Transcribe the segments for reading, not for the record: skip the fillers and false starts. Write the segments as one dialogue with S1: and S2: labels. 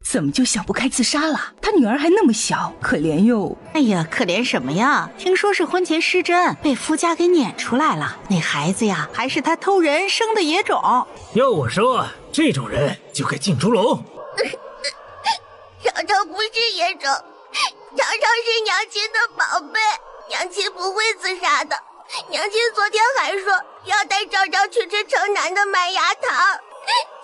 S1: 怎么就想不开自杀了？他女儿还那么小，可怜哟。
S2: 哎呀，可怜什么呀？听说是婚前失贞，被夫家给撵出来了。那孩子呀，还是他偷人生的野种。
S3: 要我说，这种人就该进猪笼。
S4: 昭昭不是野种，昭昭是娘亲的宝贝，娘亲不会自杀的。娘亲昨天还说要带昭昭去吃城南的麦芽糖，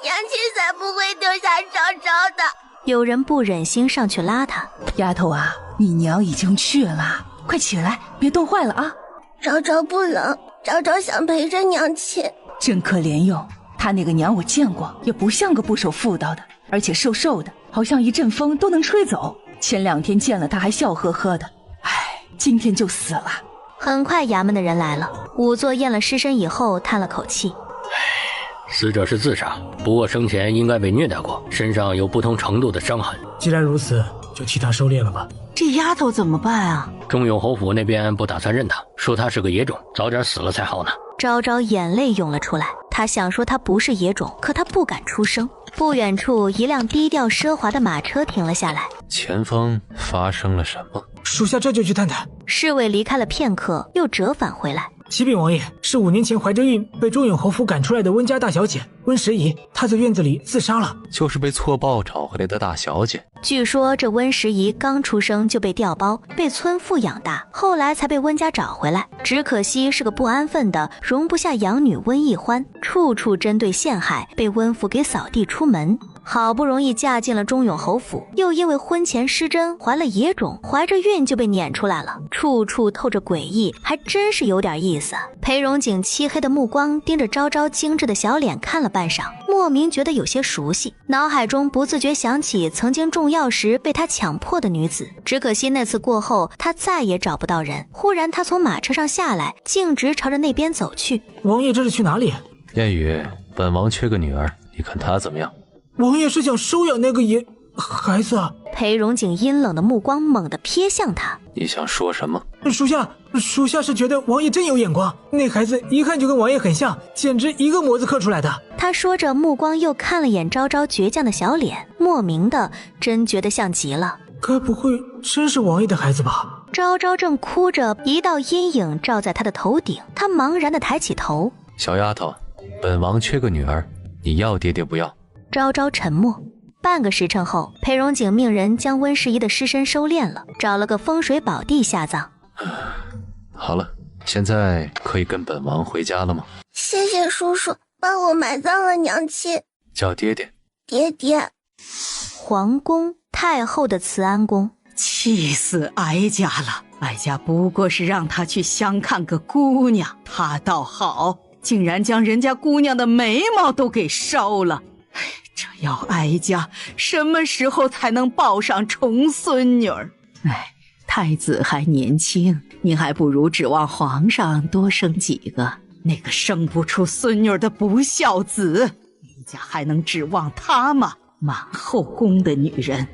S4: 娘亲才不会丢下昭昭的。
S5: 有人不忍心上去拉他，
S1: 丫头啊，你娘已经去了，快起来，别冻坏了啊。
S4: 昭昭不冷，昭昭想陪着娘亲。
S1: 真可怜哟，她那个娘我见过，也不像个不守妇道的，而且瘦瘦的，好像一阵风都能吹走。前2天见了她还笑呵呵的，唉，今天就死了。
S5: 很快衙门的人来了，仵作验了尸身以后叹了口气，
S6: 死者是自杀，不过生前应该被虐待过，身上有不同程度的伤痕。
S3: 既然如此，就替他收敛了吧。
S2: 这丫头怎么办啊？
S6: 中永侯府那边不打算认他，说他是个野种，早点死了才好呢。
S5: 昭昭眼泪涌了出来，他想说他不是野种，可他不敢出声。不远处，一辆低调奢华的马车停了下来。
S7: 前方发生了什么？
S3: 属下这就去探探。
S5: 侍卫离开了片刻，又折返回来。
S3: 启禀王爷，是5年前怀着孕被中永侯府赶出来的温家大小姐温时宜，她在院子里自杀了。
S7: 就是被错报找回来的大小姐。
S5: 据说这温时宜刚出生就被调包，被村妇养大，后来才被温家找回来。只可惜是个不安分的，容不下养女温奕欢，处处针对陷害，被温府给扫地出门。好不容易嫁进了中永侯府，又因为婚前失贞怀了野种，怀着孕就被撵出来了，处处透着诡异，还真是有点意思。裴荣景漆黑的目光盯着昭昭精致的小脸看了半晌，莫名觉得有些熟悉，脑海中不自觉想起曾经重要时被他强迫的女子。只可惜那次过后，他再也找不到人。忽然他从马车上下来，径直朝着那边走去。
S3: 王爷这是去哪里？
S7: 燕雨，本王缺个女儿，你看她怎么样？
S3: 王爷是想收养那个孩子啊？
S5: 裴荣景阴冷的目光猛地瞥向他。
S7: 你想说什么？
S3: 属下是觉得王爷真有眼光，那孩子一看就跟王爷很像，简直一个模子刻出来的。
S5: 他说着，目光又看了眼昭昭倔强的小脸，莫名的真觉得像极了。
S3: 该不会真是王爷的孩子吧？
S5: 昭昭正哭着，一道阴影照在他的头顶，他茫然的抬起头。
S7: 小丫头，本王缺个女儿，你要爹爹不要？
S5: 昭昭沉默。半个时辰后，裴荣景命人将温时宜的尸身收敛了，找了个风水宝地下葬。
S7: 好了，现在可以跟本王回家了吗？
S4: 谢谢叔叔帮我埋葬了娘亲。
S7: 叫爹爹。
S4: 爹爹。
S5: 皇宫，太后的慈安宫。
S2: 气死哀家了，哀家不过是让他去相看个姑娘，他倒好，竟然将人家姑娘的眉毛都给烧了。这要哀家什么时候才能抱上重孙女儿？太子还年轻，您还不如指望皇上多生几个。那个生不出孙女的不孝子，哀家还能指望他吗？满后宫的女人，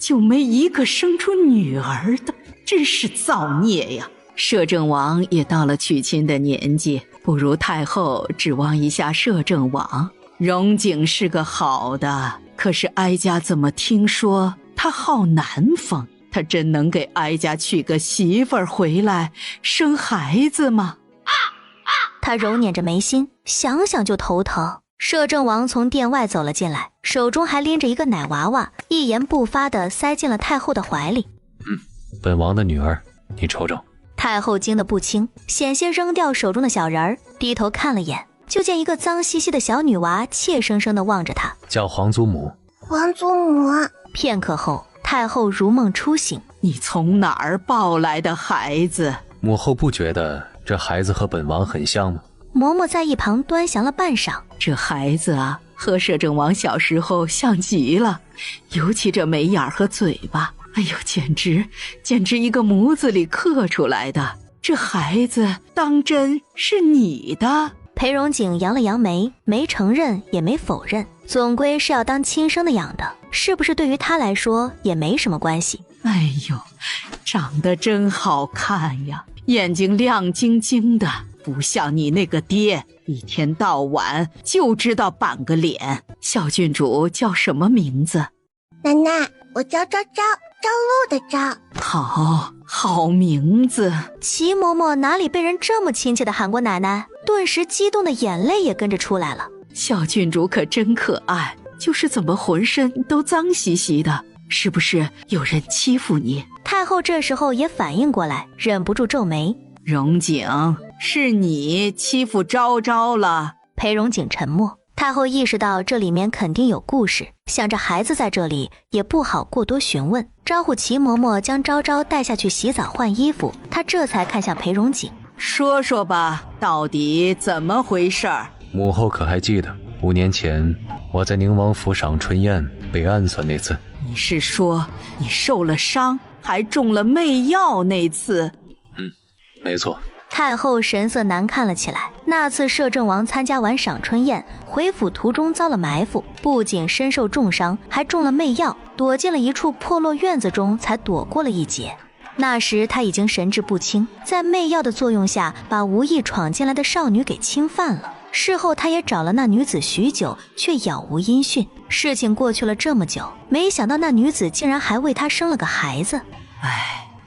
S2: 就没一个生出女儿的，真是造孽呀！摄政王也到了娶亲的年纪，不如太后指望一下摄政王。荣景是个好的，可是哀家怎么听说他好南风？他真能给哀家娶个媳妇儿回来生孩子吗？
S5: 他揉捻着眉心，想想就头疼。摄政王从殿外走了进来，手中还拎着一个奶娃娃，一言不发地塞进了太后的怀里。
S7: 本王的女儿，你瞅瞅。
S5: 太后惊得不轻，险些扔掉手中的小人儿，低头看了眼，就见一个脏兮兮的小女娃怯生生地望着他，
S7: 叫皇祖母。
S4: 皇祖母。
S5: 片刻后，太后如梦初醒。
S2: 你从哪儿抱来的孩子？
S7: 母后不觉得这孩子和本王很像吗？
S5: 嬷嬷在一旁端详了半晌。
S2: 这孩子啊，和摄政王小时候像极了，尤其这眉眼和嘴巴，哎呦，简直一个模子里刻出来的。这孩子当真是你的？
S5: 裴荣景扬了扬眉，没承认也没否认，总归是要当亲生的养的，是不是对于他来说也没什么关系。
S2: 哎呦，长得真好看呀，眼睛亮晶晶的，不像你那个爹，一天到晚就知道板个脸。小郡主叫什么名字？
S4: 奶奶，我叫昭昭，朝露的昭。
S2: 好名字。
S5: 齐嬷嬷哪里被人这么亲切地喊过奶奶，顿时激动的眼泪也跟着出来了。
S2: 小郡主可真可爱，就是怎么浑身都脏兮兮的，是不是有人欺负你？
S5: 太后这时候也反应过来，忍不住皱眉。
S2: 荣景，是你欺负昭昭了。
S5: 裴荣景沉默。太后意识到这里面肯定有故事，想着孩子在这里也不好过多询问，招呼齐嬷嬷将昭昭带下去洗澡换衣服。她这才看向裴荣景，
S2: 说说吧，到底怎么回事儿？
S7: 母后可还记得5年前我在宁王府赏春宴被暗算那次？
S2: 你是说你受了伤还中了媚药那次？
S7: 没错。
S5: 太后神色难看了起来。那次摄政王参加完赏春宴，回府途中遭了埋伏，不仅身受重伤，还中了媚药，躲进了一处破落院子中，才躲过了一劫。那时他已经神志不清，在媚药的作用下，把无意闯进来的少女给侵犯了。事后他也找了那女子许久，却杳无音讯。事情过去了这么久，没想到那女子竟然还为他生了个孩子。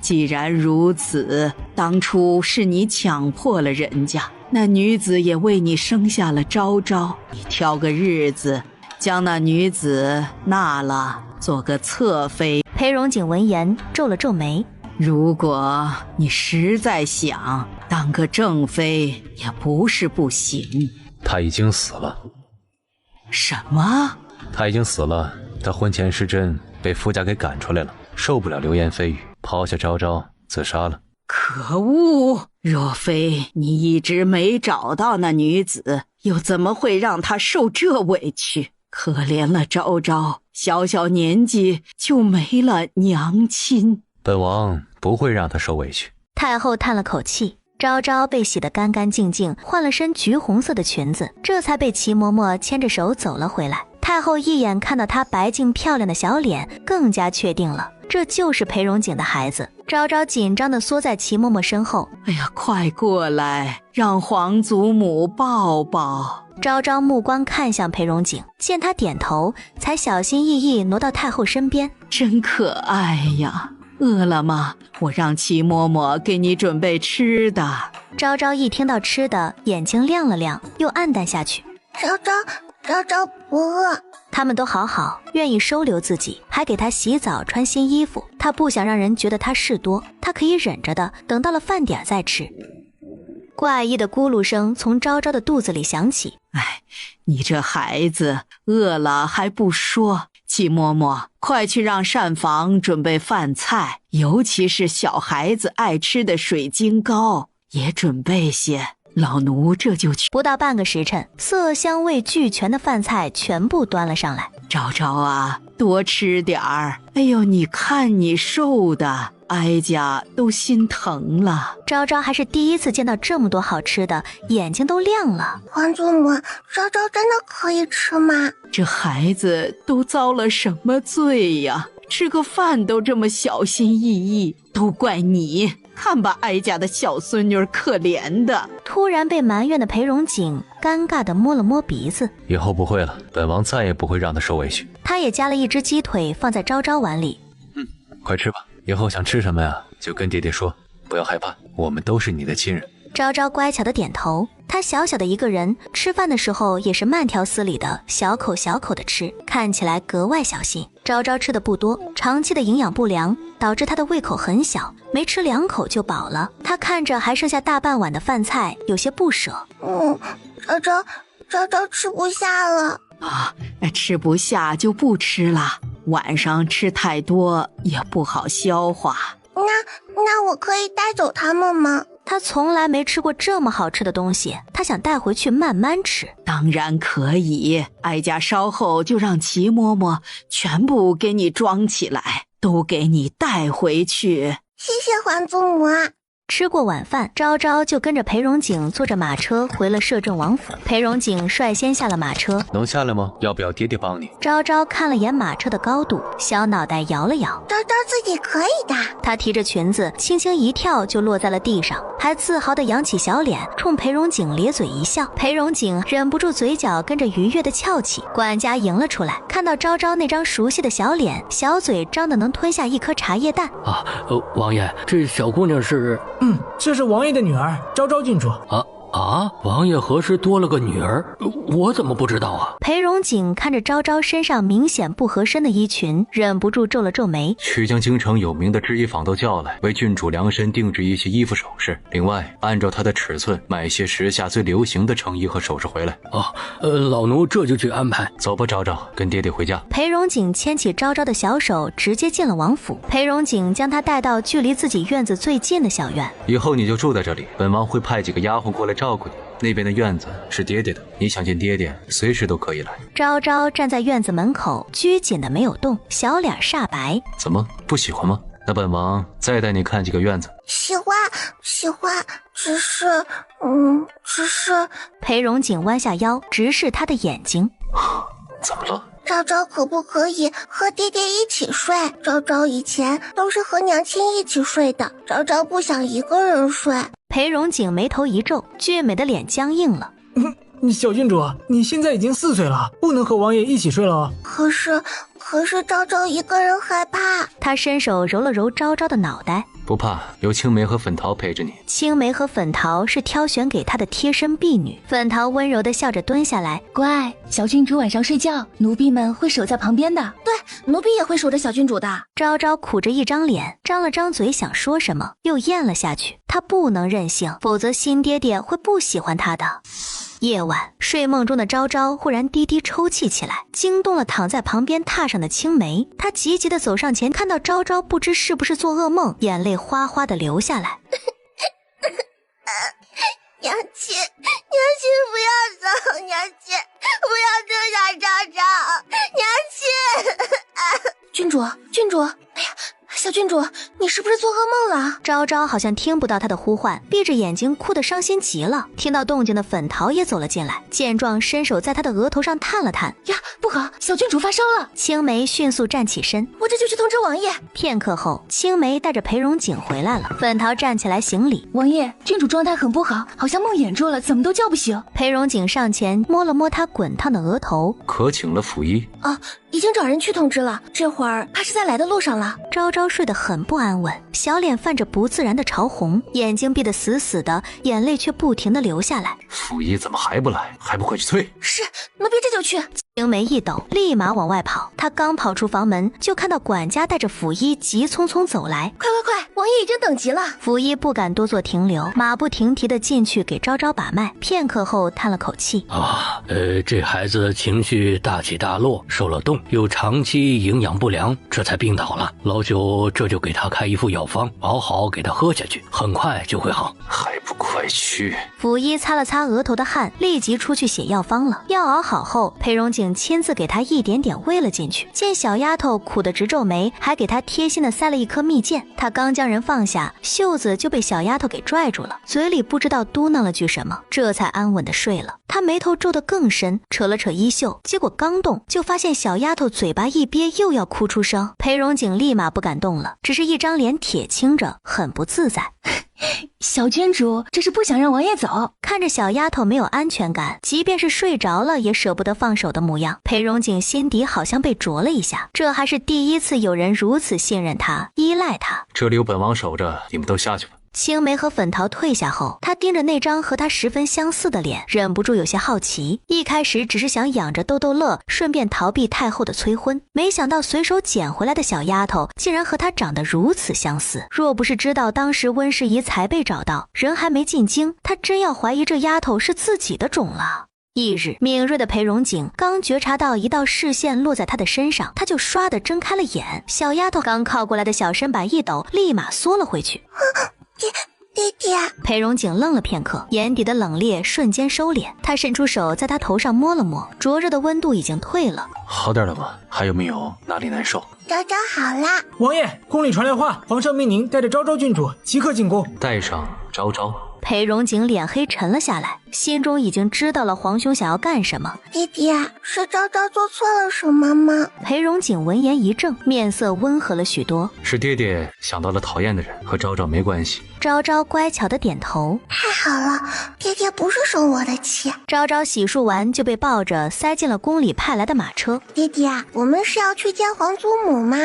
S2: 既然如此，当初是你强迫了人家，那女子也为你生下了昭昭，你挑个日子将那女子纳了，做个侧妃。
S5: 裴荣景闻言皱了皱眉，
S2: 如果你实在想当个正妃，也不是不行。
S7: 她已经死了。
S2: 什么？
S7: 她已经死了，她婚前失贞，被夫家给赶出来了，受不了流言蜚语，抛下昭昭自杀了。
S2: 可恶！若非你一直没找到那女子，又怎么会让她受这委屈？可怜了昭昭，小小年纪就没了娘亲。
S7: 本王不会让她受委屈。
S5: 太后叹了口气。昭昭被洗得干干净净，换了身橘红色的裙子，这才被齐嬷嬷牵着手走了回来。太后一眼看到她白净漂亮的小脸，更加确定了，这就是裴荣景的孩子。昭昭紧张地缩在齐嬷嬷身后，
S2: 哎呀，快过来，让皇祖母抱抱。
S5: 昭昭目光看向裴荣景，见他点头，才小心翼翼挪到太后身边。
S2: 真可爱呀，饿了吗？我让齐嬷嬷给你准备吃的。
S5: 昭昭一听到吃的，眼睛亮了亮，又暗淡下去。
S4: 昭昭不饿。
S5: 他们都好好，愿意收留自己，还给他洗澡穿新衣服。他不想让人觉得他事多，他可以忍着的，等到了饭点再吃。怪异的咕噜声从昭昭的肚子里响起。
S2: 你这孩子饿了还不说。齐嬷嬷，快去让膳房准备饭菜，尤其是小孩子爱吃的水晶糕，也准备些。老奴这就去。
S5: 不到半个时辰，色香味俱全的饭菜全部端了上来。
S2: 昭昭啊，多吃点儿。哎呦，你看你瘦的，哀家都心疼了。
S5: 昭昭还是第一次见到这么多好吃的，眼睛都亮了。
S4: 皇祖母，昭昭真的可以吃吗？
S2: 这孩子都遭了什么罪呀？吃个饭都这么小心翼翼，都怪你。看把哀家的小孙女可怜的。
S5: 突然被埋怨的裴荣景尴尬地摸了摸鼻子。
S7: 以后不会了，本王再也不会让她受委屈。
S5: 他也夹了一只鸡腿放在昭昭碗里。
S7: 快吃吧，以后想吃什么呀，就跟爹爹说，不要害怕，我们都是你的亲人。
S5: 昭昭乖巧地点头。他小小的一个人，吃饭的时候也是慢条斯理的，小口小口的吃，看起来格外小心。昭昭吃的不多，长期的营养不良导致他的胃口很小，没吃2口就饱了。他看着还剩下大半碗的饭菜，有些不舍。
S4: 昭昭吃不下了
S2: 啊，吃不下就不吃了，晚上吃太多也不好消化。
S4: 那我可以带走他们吗？
S5: 他从来没吃过这么好吃的东西，他想带回去慢慢吃。
S2: 当然可以，哀家稍后就让齐嬷嬷全部给你装起来，都给你带回去。
S4: 谢谢皇祖母啊。
S5: 吃过晚饭，昭昭就跟着裴荣景坐着马车回了摄政王府。裴荣景率先下了马车，
S7: 能下来吗？要不要爹爹帮你？
S5: 昭昭看了眼马车的高度，小脑袋摇了摇。
S4: 昭昭自己可以的。
S5: 她提着裙子，轻轻一跳就落在了地上，还自豪地扬起小脸，冲裴荣景咧嘴一笑。裴荣景忍不住嘴角跟着愉悦地翘起。管家迎了出来，看到昭昭那张熟悉的小脸，小嘴张得能吞下一颗茶叶蛋。
S6: 王爷，这小姑娘是……
S3: 这是王爷的女儿昭昭郡主。
S6: 王爷何时多了个女儿？我怎么不知道啊？
S5: 裴荣景看着昭昭身上明显不合身的衣裙，忍不住皱了皱眉。
S7: 去将京城有名的制衣坊都叫来，为郡主量身定制一些衣服首饰。另外，按照她的尺寸买一些时下最流行的成衣和首饰回来。
S6: 老奴这就去安排。
S7: 走吧，昭昭，跟爹爹回家。
S5: 裴荣景牵起昭昭的小手，直接进了王府。裴荣景将她带到距离自己院子最近的小院。
S7: 以后你就住在这里，本王会派几个丫鬟过来照顾你。那边的院子是爹爹的，你想见爹爹，随时都可以来。
S5: 昭昭站在院子门口，拘谨的没有动，小脸煞白。
S7: 怎么不喜欢吗？那本王再带你看几个院子。
S4: 喜欢，只是……
S5: 裴荣景弯下腰，直视他的眼睛。
S7: 怎么了？
S4: 昭昭可不可以和爹爹一起睡？昭昭以前都是和娘亲一起睡的，昭昭不想一个人睡。
S5: 裴荣景眉头一皱，俊美的脸僵硬了。
S3: 小郡主，你现在已经4岁了，不能和王爷一起睡了哦。
S4: 可是昭昭一个人害怕。
S5: 他伸手揉了揉昭昭的脑袋。
S7: 不怕，有青梅和粉桃陪着你。
S5: 青梅和粉桃是挑选给他的贴身婢女。粉桃温柔地笑着蹲下来，
S1: 乖，小郡主晚上睡觉，奴婢们会守在旁边的。
S4: 对，奴婢也会守着小郡主的。
S5: 昭昭苦着一张脸，张了张嘴想说什么，又咽了下去。他不能任性，否则新爹爹会不喜欢他的。夜晚，睡梦中的昭昭忽然低低抽泣起来，惊动了躺在旁边榻上的青梅。他急急地走上前，看到昭昭不知是不是做噩梦，眼泪哗哗地流下来。
S4: 娘亲不要走，娘亲不要丢下昭昭，娘亲。郡主，哎呀，小郡主，你是不是做噩梦了？
S5: 昭昭好像听不到他的呼唤，闭着眼睛哭得伤心极了。听到动静的粉桃也走了进来，见状伸手在他的额头上探了探。
S1: 呀，不好，小郡主发烧了！
S5: 青梅迅速站起身，
S1: 我这就去通知王爷。
S5: 片刻后，青梅带着裴荣景回来了。粉桃站起来行礼。
S1: 王爷，郡主状态很不好，好像梦魇住了，怎么都叫不醒。
S5: 裴荣景上前摸了摸他滚烫的额头。
S7: 可请了府医？
S1: 已经找人去通知了，这会儿怕是在来的路上了。
S5: 昭昭睡得很不安稳，小脸泛着不自然的潮红，眼睛闭得死死的，眼泪却不停地流下来。
S7: 府医怎么还不来？还不快去催？
S1: 是，奴婢这就去。
S5: 青梅一抖，立马往外跑。她刚跑出房门，就看到管家带着府医急匆匆走来。
S1: 快，王爷已经等急了。
S5: 府医不敢多做停留，马不停蹄地进去给昭昭把脉。片刻后叹了口气：
S6: 这孩子情绪大起大落，受了冻，又长期营养不良，这才病倒了。老九这就给他开一副药方，熬好给他喝下去，很快就会好。
S7: 还不快去！
S5: 府医擦了擦额头的汗，立即出去写药方了。药熬好后，裴荣景亲自给他一点点喂了进去。见小丫头苦得直皱眉，还给她贴心的塞了一颗蜜饯。他刚将人放下，袖子就被小丫头给拽住了，嘴里不知道嘟囔了句什么，这才安稳的睡了。他眉头皱得更深，扯了扯衣袖，结果刚动就发现小丫头嘴巴一憋，又要哭出声。裴荣景立马不敢动了，只是一张脸铁青着，很不自在。
S1: 小郡主这是不想让王爷走。
S5: 看着小丫头没有安全感，即便是睡着了也舍不得放手的模样，裴荣景心底好像被啄了一下。这还是第一次有人如此信任他，依赖他。
S7: 这里有本王守着，你们都下去吧。
S5: 青梅和粉桃退下后，他盯着那张和他十分相似的脸，忍不住有些好奇。一开始只是想养着逗逗乐，顺便逃避太后的催婚，没想到随手捡回来的小丫头竟然和他长得如此相似。若不是知道当时温世宜才被找到，人还没进京，他真要怀疑这丫头是自己的种了。翌日，敏锐的裴荣景刚觉察到一道视线落在他的身上，他就唰地睁开了眼。小丫头刚靠过来的小身板一抖，立马缩了回去。
S4: 爹爹爹。
S5: 裴荣景愣了片刻，眼底的冷冽瞬间收敛，他伸出手在他头上摸了摸，灼热的温度已经退了。
S7: 好点了吗？还有没有哪里难受？
S4: 昭昭好啦。
S3: 王爷，宫里传来话，皇上命您带着昭昭郡主即刻进宫。
S7: 带上昭昭。
S5: 裴荣景脸黑沉了下来，心中已经知道了皇兄想要干什么。
S4: 爹爹，是昭昭做错了什么吗？
S5: 裴荣景闻言一怔，面色温和了许多。
S7: 是爹爹想到了讨厌的人，和昭昭没关系。
S5: 昭昭乖巧的点头。
S4: 太好了，爹爹不是生我的气。
S5: 昭昭洗漱完就被抱着塞进了宫里派来的马车。
S4: 爹爹，我们是要去见皇祖母吗？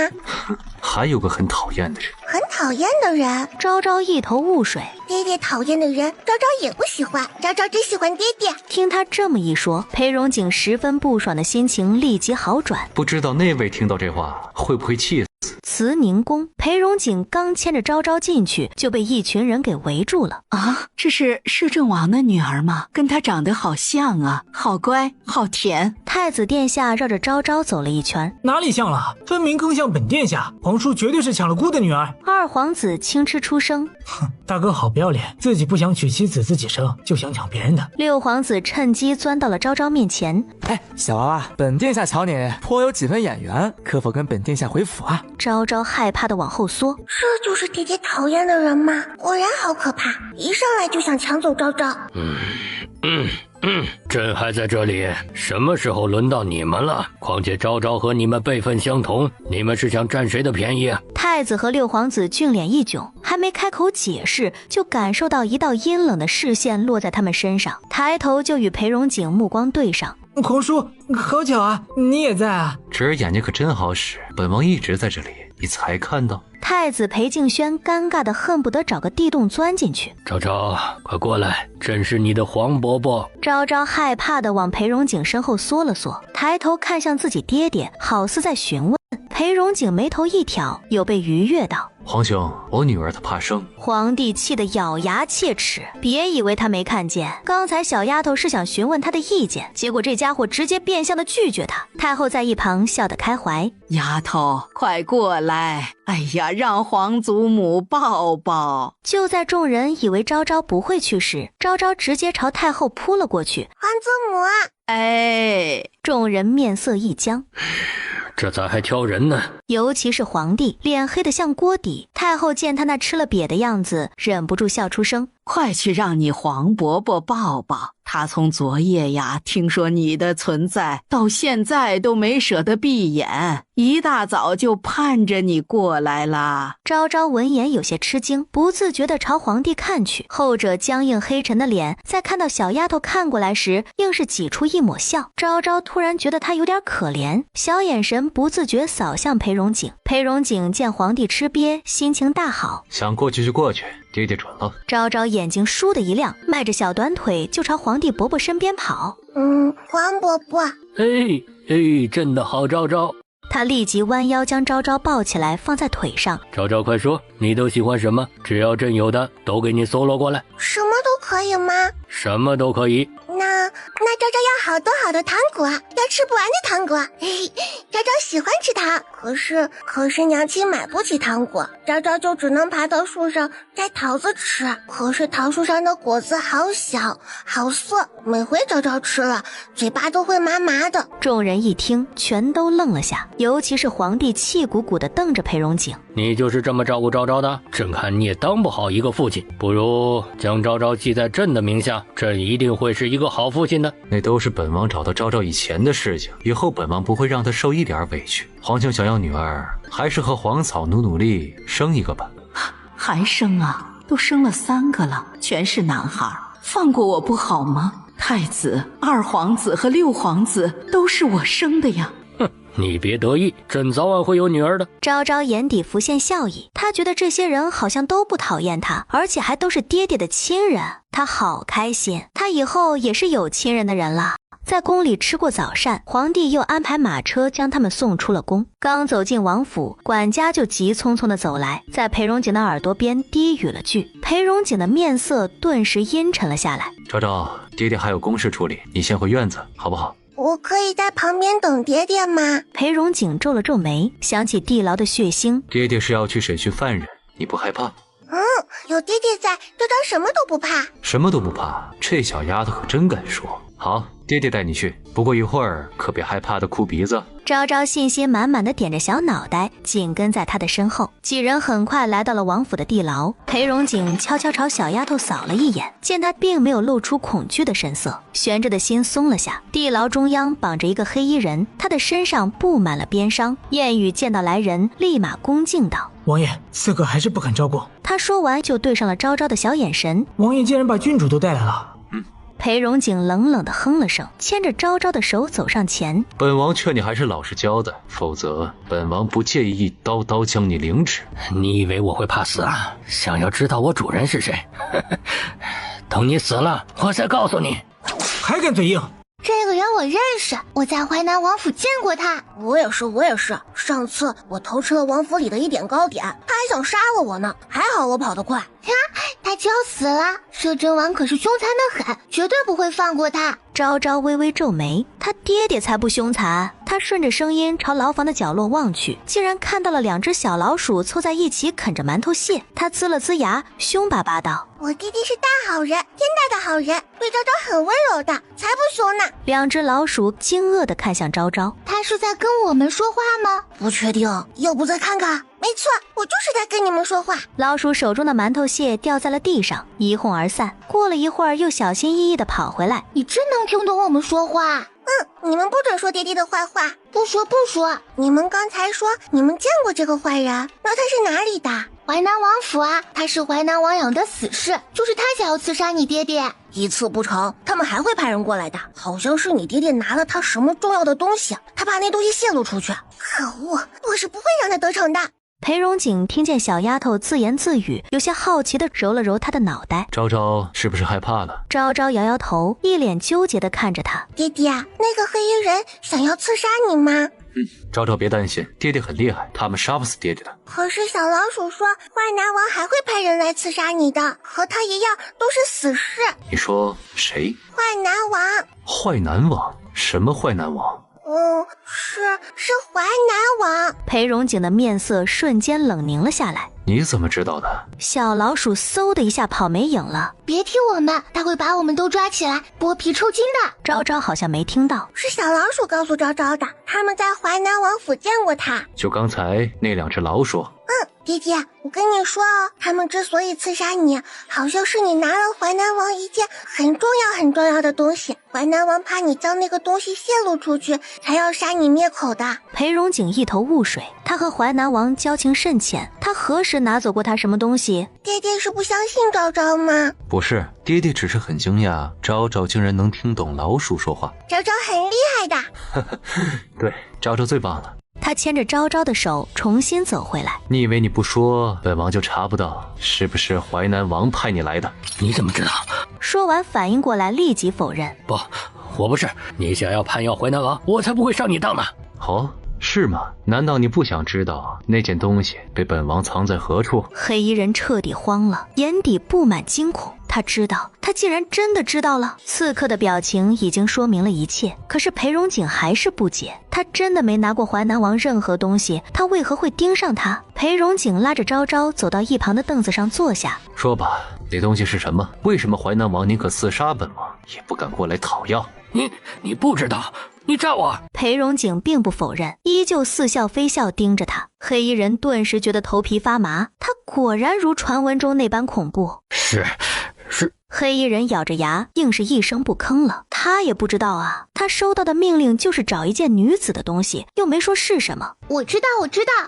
S7: 还有个很讨厌的人。
S4: 很讨厌的人？
S5: 昭昭一头雾水。
S4: 爹爹讨厌的人，昭昭也不喜欢，昭昭只喜欢爹爹。
S5: 听他这么一说，裴荣景十分不爽的心情立即好转。
S7: 不知道那位听到这话会不会气死？
S5: 慈宁宫，裴荣景刚牵着昭昭进去，就被一群人给围住了。
S2: 啊，这是摄政王的女儿吗？跟她长得好像啊，好乖，好甜。
S5: 太子殿下绕着昭昭走了一圈，
S3: 哪里像了？分明更像本殿下。皇叔绝对是抢了姑的女儿。
S5: 二皇子轻嗤出声：
S3: 哼，大哥好不要脸，自己不想娶妻子自己生，就想抢别人的。
S5: 六皇子趁机钻到了昭昭面前。
S8: 哎，小娃娃，本殿下瞧你颇有几分眼缘，可否跟本殿下回府啊？
S5: 昭昭害怕的往后缩。
S4: 这就是爹爹讨厌的人吗？果然好可怕，一上来就想抢走昭昭。
S6: 朕还在这里，什么时候轮到你们了？况且昭昭和你们辈分相同，你们是想占谁的便宜啊？
S5: 太子和六皇子俊脸一窘，还没开口解释，就感受到一道阴冷的视线落在他们身上，抬头就与裴荣景目光对上。
S3: 皇叔，好巧啊，你也在啊！
S7: 侄儿眼睛可真好使，本王一直在这里，你才看到。
S5: 太子裴敬轩尴尬的恨不得找个地洞钻进去。
S6: 昭昭，快过来，朕是你的黄伯伯。
S5: 昭昭害怕的往裴荣景身后缩了缩，抬头看向自己爹爹，好似在询问。裴荣景眉头一挑，有被愉悦到。
S7: 皇兄，我女儿她怕生。
S5: 皇帝气得咬牙切齿，别以为他没看见，刚才小丫头是想询问他的意见，结果这家伙直接变相的拒绝他。太后在一旁笑得开怀，
S2: 丫头快过来，哎呀，让皇祖母抱抱。
S5: 就在众人以为昭昭不会去时，昭昭直接朝太后扑了过去。
S4: 皇祖母啊！
S2: 哎，
S5: 众人面色一僵，
S6: 这咋还挑人呢？
S5: 尤其是皇帝，脸黑得像锅底。太后见他那吃了瘪的样子，忍不住笑出声：
S2: 快去让你黄伯伯抱抱。他从昨夜呀听说你的存在，到现在都没舍得闭眼，一大早就盼着你过来啦。
S5: 昭昭闻言有些吃惊，不自觉地朝皇帝看去，后者僵硬黑沉的脸在看到小丫头看过来时，硬是挤出一抹笑。昭昭突然觉得她有点可怜，小眼神不自觉扫向裴荣景。裴荣景见皇帝吃瘪，心情大好，
S7: 想过去就过去，爹爹准了。
S5: 昭昭眼睛倏的一亮，迈着小短腿就朝皇帝伯伯身边跑。
S4: 黄伯伯。
S6: 朕的好昭昭。
S5: 他立即弯腰将昭昭抱起来放在腿上。
S6: 昭昭快说，你都喜欢什么？只要朕有的都给你搜罗过来。
S4: 什么都可以吗？
S6: 什么都可以。
S4: 那昭昭要好多好多糖果，要吃不完的糖果。昭昭喜欢吃糖，可是娘亲买不起糖果，昭昭就只能爬到树上摘桃子吃。可是桃树上的果子好小好涩，每回昭昭吃了，嘴巴都会麻麻的。
S5: 众人一听，全都愣了下，尤其是皇帝气鼓鼓地瞪着裴荣景。
S6: 你就是这么照顾昭昭的？朕看你也当不好一个父亲，不如将昭昭记在朕的名下，朕一定会是一个好父亲的。
S7: 那都是本王找到昭昭以前的事情，以后本王不会让她受一点委屈。皇兄想要女儿，还是和黄草努力生一个吧。
S2: 还生啊？都生了3个了，全是男孩，放过我不好吗？太子、二皇子和六皇子都是我生的呀。
S6: 你别得意，朕早晚会有女儿的。
S5: 昭昭眼底浮现笑意，他觉得这些人好像都不讨厌他，而且还都是爹爹的亲人，他好开心，他以后也是有亲人的人了。在宫里吃过早膳，皇帝又安排马车将他们送出了宫。刚走进王府，管家就急匆匆地走来，在裴荣景的耳朵边低语了句。裴荣景的面色顿时阴沉了下来。
S7: 昭昭，爹爹还有公事处理，你先回院子好不好？
S4: 我可以在旁边等爹爹吗？
S5: 裴荣景皱了皱眉，想起地牢的血腥。
S7: 爹爹是要去审讯犯人，你不害怕？
S4: 有爹爹在，昭昭什么都不怕。
S7: 什么都不怕，这小丫头可真敢说。好，爹爹带你去，不过一会儿可别害怕的哭鼻子。
S5: 昭昭信心满满的点着小脑袋，紧跟在他的身后。几人很快来到了王府的地牢。裴荣景悄悄朝小丫头扫了一眼，见她并没有露出恐惧的神色，悬着的心松了下。地牢中央绑着一个黑衣人，他的身上布满了鞭伤。燕羽见到来人，立马恭敬道：
S3: 王爷，刺客还是不肯招供。
S5: 他说完就对上了昭昭的小眼神。
S3: 王爷竟然把郡主都带来了。
S5: 裴荣景冷冷地哼了声，牵着昭昭的手走上前。
S7: 本王劝你还是老实交代，否则本王不介意一刀刀将你凌迟。
S6: 你以为我会怕死啊？想要知道我主人是谁？等你死了，我再告诉你。
S3: 还敢嘴硬？
S4: 这个人我认识，我在淮南王府见过他。我也是。上次我偷吃了王府里的一点糕点，他还想杀了我呢，还好我跑得快。他就要死了。摄政王可是凶残的很，绝对不会放过他。
S5: 昭昭微微皱眉，他爹爹才不凶残。他顺着声音朝牢房的角落望去，竟然看到了2只小老鼠凑在一起啃着馒头屑。他呲了呲牙，凶巴巴道：
S4: 我弟弟是大好人，天大的好人，对昭昭很温柔的，才不凶呢。
S5: 2只老鼠惊愕地看向昭昭，
S4: 他是在跟我们说话吗？不确定，要不再看看？没错，我就是在跟你们说话。
S5: 老鼠手中的馒头屑掉在了地上，一哄而散。过了一会儿，又小心翼翼地跑回来。
S4: 你真能听懂我们说话。你们不准说爹爹的坏话。不说。你们刚才说你们见过这个坏人，那他是哪里的？淮南王府啊，他是淮南王养的死士，就是他想要刺杀你爹爹。一次不成，他们还会派人过来的。好像是你爹爹拿了他什么重要的东西，他怕那东西泄露出去。可恶，我是不会让他得逞的。
S5: 裴荣景听见小丫头自言自语，有些好奇地揉了揉她的脑袋。
S7: 昭昭是不是害怕了？
S5: 昭昭摇摇头，一脸纠结地看着他。
S4: 爹爹，那个黑衣人想要刺杀你吗？
S7: 昭昭别担心，爹爹很厉害，他们杀不死爹爹的。
S4: 可是小老鼠说淮南王还会派人来刺杀你的，和他一样都是死士。
S7: 你说谁？
S4: 淮南王。
S7: 淮南王？什么淮南王？
S4: 是淮南王。
S5: 裴荣景的面色瞬间冷凝了下来。
S7: 你怎么知道的？
S5: 小老鼠嗖的一下跑没影了。
S4: 别提我们，他会把我们都抓起来剥皮抽筋的。
S5: 昭昭好像没听到，
S4: 是小老鼠告诉昭昭的，他们在淮南王府见过他。
S7: 就刚才那2只老鼠。
S4: 爹爹，我跟你说哦，他们之所以刺杀你，好像是你拿了淮南王一件很重要的东西，淮南王怕你将那个东西泄露出去，才要杀你灭口的。
S5: 裴荣景一头雾水，他和淮南王交情甚浅，他何时拿走过他什么东西？
S4: 爹爹是不相信昭昭吗？
S7: 不是，爹爹只是很惊讶，昭昭竟然能听懂老鼠说话。
S4: 昭昭很厉害的。
S7: 对，昭昭最棒了。
S5: 他牵着昭昭的手重新走回来。
S7: 你以为你不说，本王就查不到是不是淮南王派你来的？
S6: 你怎么知道？
S5: 说完反应过来，立即否认。
S6: 不，我不是。你想要攀要淮南王，我才不会上你当呢。
S7: 哦，是吗？难道你不想知道那件东西被本王藏在何处？
S5: 黑衣人彻底慌了，眼底布满惊恐。他知道，他竟然真的知道了。刺客的表情已经说明了一切，可是裴荣景还是不解，他真的没拿过淮南王任何东西，他为何会盯上他？裴荣景拉着昭昭走到一旁的凳子上坐下。
S7: 说吧，那东西是什么？为什么淮南王宁可刺杀本王，也不敢过来讨要？
S6: 你不知道，你诈我！
S5: 裴荣景并不否认，依旧似笑非笑盯着他。黑衣人顿时觉得头皮发麻，他果然如传闻中那般恐怖。
S6: 是。
S5: 黑衣人咬着牙，硬是一声不吭了。他也不知道啊，他收到的命令就是找一件女子的东西，又没说是什么。
S4: 我知道，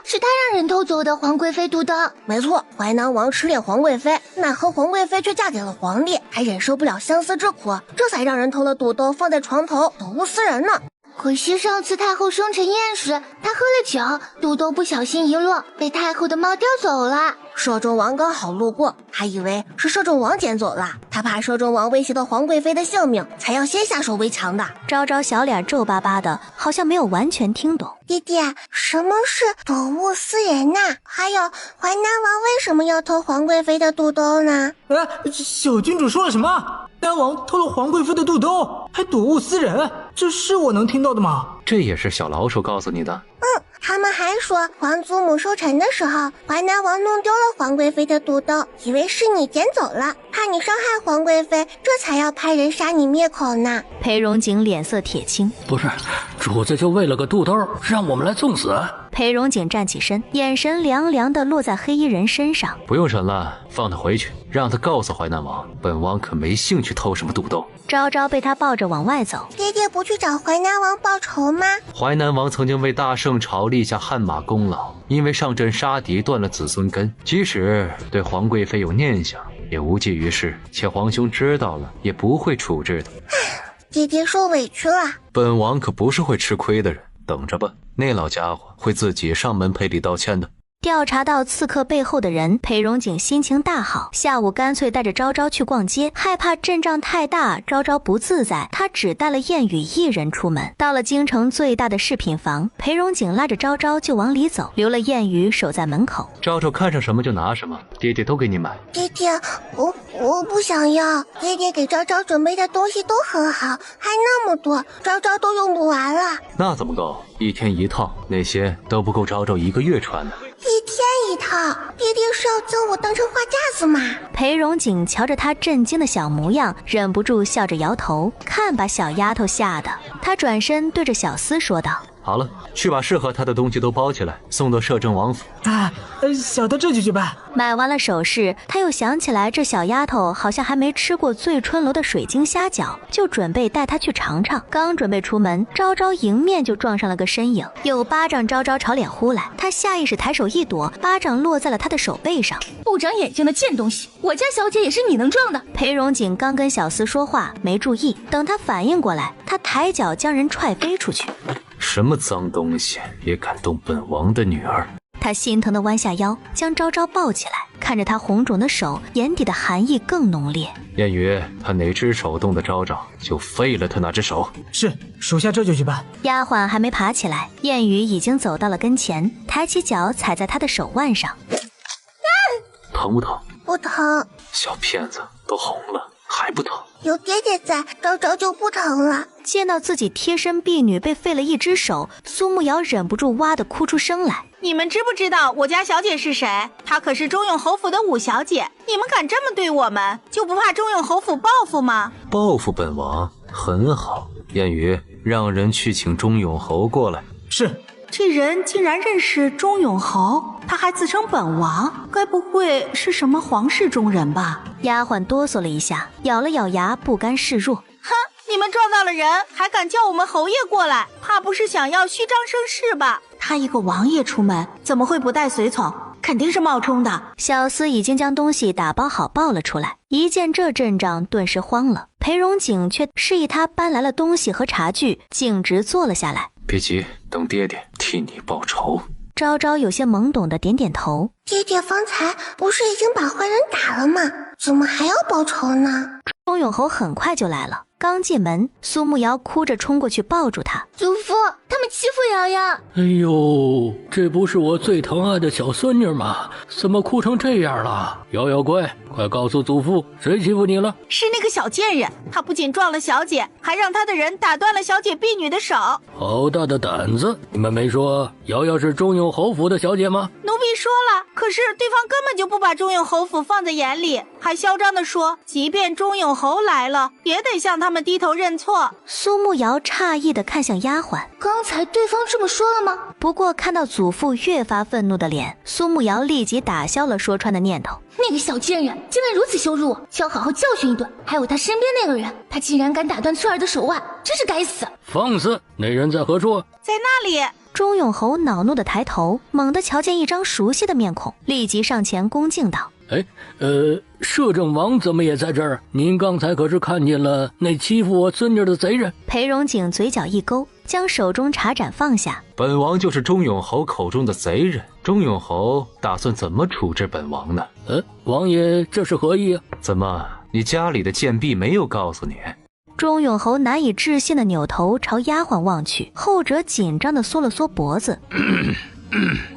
S4: 是他让人偷走的皇贵妃杜登。没错，淮南王痴恋皇贵妃，奈何皇贵妃却嫁给了皇帝，还忍受不了相思之苦，这才让人偷了杜登放在床头，睹物思人呢。可惜上次太后生辰宴时，他喝了酒，肚兜不小心一落，被太后的猫叼走了。摄政王刚好路过，还以为是摄政王捡走了，他怕摄政王威胁到皇贵妃的性命，才要先下手为强的。
S5: 昭昭小脸皱巴巴的，好像没有完全听懂。
S4: 爹爹，什么是睹物思人呐？还还有，淮南王为什么要偷皇贵妃的肚兜呢？
S3: 小君主说了什么？丹王偷了皇贵妃的肚兜，还睹物思人，这是我能听到的吗？
S7: 这也是小老鼠告诉你的？
S4: 他们还说皇祖母收成的时候，淮南王弄丢了皇贵妃的肚兜，以为是你捡走了，怕你伤害皇贵妃，这才要派人杀你灭口呢。
S5: 裴荣景脸色铁青，
S6: 不是，主子就为了个肚兜，让我们来送死？
S5: 裴荣景站起身，眼神凉凉的落在黑衣人身上。
S7: 不用审了，放他回去，让他告诉淮南王，本王可没兴趣偷什么肚兜。
S5: 昭昭被他抱着往外走。
S4: 爹爹不去找淮南王报仇吗？
S7: 淮南王曾经为大圣朝立下汗马功劳，因为上阵杀敌断了子孙根，即使对皇贵妃有念想，也无济于事，且皇兄知道了也不会处置的。
S4: 爹爹受委屈了。
S7: 本王可不是会吃亏的人，等着吧，那老家伙会自己上门赔礼道歉的。
S5: 调查到刺客背后的人，裴荣景心情大好，下午干脆带着昭昭去逛街，害怕阵仗太大，昭昭不自在，他只带了燕语一人出门。到了京城最大的饰品房，裴荣景拉着昭昭就往里走，留了燕语守在门口。
S7: 昭昭看上什么就拿什么，爹爹都给你买。
S4: 爹爹，我不想要，爹爹给昭昭准备的东西都很好，还那么多，昭昭都用不完了。
S7: 那怎么够？1天1套，那些都不够昭昭1个月穿的。
S4: 1天1套，爹爹是要将我当成画架子吗？
S5: 裴荣景瞧着他震惊的小模样，忍不住笑着摇头，看把小丫头吓得。他转身对着小厮说道：
S7: 好了，去把适合他的东西都包起来，送到摄政王府。
S3: 小的这就去办。
S5: 买完了首饰，他又想起来这小丫头好像还没吃过醉春楼的水晶虾饺，就准备带她去尝尝。刚准备出门，昭昭迎面就撞上了个身影，有巴掌昭昭朝脸呼来，他下意识抬手一躲，巴掌落在了他的手背上。
S1: 不长眼睛的贱东西，我家小姐也是你能撞的。
S5: 裴荣景刚跟小厮说话，没注意，等他反应过来，他抬脚将人踹飞出去。
S7: 什么脏东西也敢动本王的女儿！
S5: 他心疼地弯下腰，将昭昭抱起来，看着他红肿的手，眼底的寒意更浓烈。
S7: 燕语，他哪只手动的昭昭，就废了他那只手。
S3: 是，属下这就去办。
S5: 丫鬟还没爬起来，燕语已经走到了跟前，抬起脚踩在他的手腕上。
S7: 疼不疼？
S4: 不疼。
S7: 小骗子，都红了还不疼？
S4: 有爹爹在，昭昭就不疼了。
S5: 见到自己贴身婢女被废了一只手，苏慕瑶忍不住哇地哭出声来。
S9: 你们知不知道我家小姐是谁？她可是中永侯府的五小姐，你们敢这么对我们，就不怕中永侯府报复吗？
S7: 报复本王很好。燕语，让人去请中永侯过来。
S3: 是。
S9: 这人竟然认识中永侯，他还自称本王，该不会是什么皇室中人吧？
S5: 丫鬟哆嗦了一下，咬了咬牙，不甘示弱。
S9: 哼，你们撞到了人，还敢叫我们侯爷过来，怕不是想要虚张声势吧？他一个王爷出门，怎么会不带随从？肯定是冒充的。
S5: 小厮已经将东西打包好抱了出来，一见这阵仗，顿时慌了。裴荣景却示意他搬来了东西和茶具，径直坐了下来。
S7: 别急，等爹爹替你报仇。
S5: 昭昭有些懵懂的点点头。
S4: 爹爹方才不是已经把坏人打了吗？怎么还要报仇呢？
S5: 钟永侯很快就来了，刚进门，苏慕瑶哭着冲过去抱住他。
S4: 祖父，他们欺负瑶瑶。
S6: 哎呦，这不是我最疼爱的小孙女吗？怎么哭成这样了？瑶瑶乖，快告诉祖父，谁欺负你了？
S9: 是那个小贱人，他不仅撞了小姐，还让他的人打断了小姐婢女的手。
S6: 好大的胆子！你们没说瑶瑶是中永侯府的小姐吗？
S9: 奴婢说了，可是对方根本就不把中永侯府放在眼里，还嚣张地说，即便中永侯来了，也得向他们低头认错。
S5: 苏慕瑶诧异地看向丫鬟，
S4: 刚才对方这么说了吗？
S5: 不过看到祖父越发愤怒的脸，苏慕瑶立即打消了说穿的念头。
S10: 那个小贱人竟然如此羞辱我，就要好好教训一顿。还有他身边那个人，他竟然敢打断翠儿的手腕，真是该死！
S6: 放肆！那人在何处？
S9: 在那里。
S5: 钟永侯恼怒地抬头，猛地瞧见一张熟悉的面孔，立即上前恭敬道：
S6: 摄政王怎么也在这儿？您刚才可是看见了那欺负我孙女的贼人？
S5: 裴荣景嘴角一勾，将手中茶盏放下。
S7: 本王就是钟永侯口中的贼人，钟永侯打算怎么处置本王呢？
S6: 王爷这是何意啊？
S7: 怎么，你家里的贱婢没有告诉你？
S5: 钟永侯难以置信地扭头朝丫鬟望去，后者紧张地缩了缩脖子。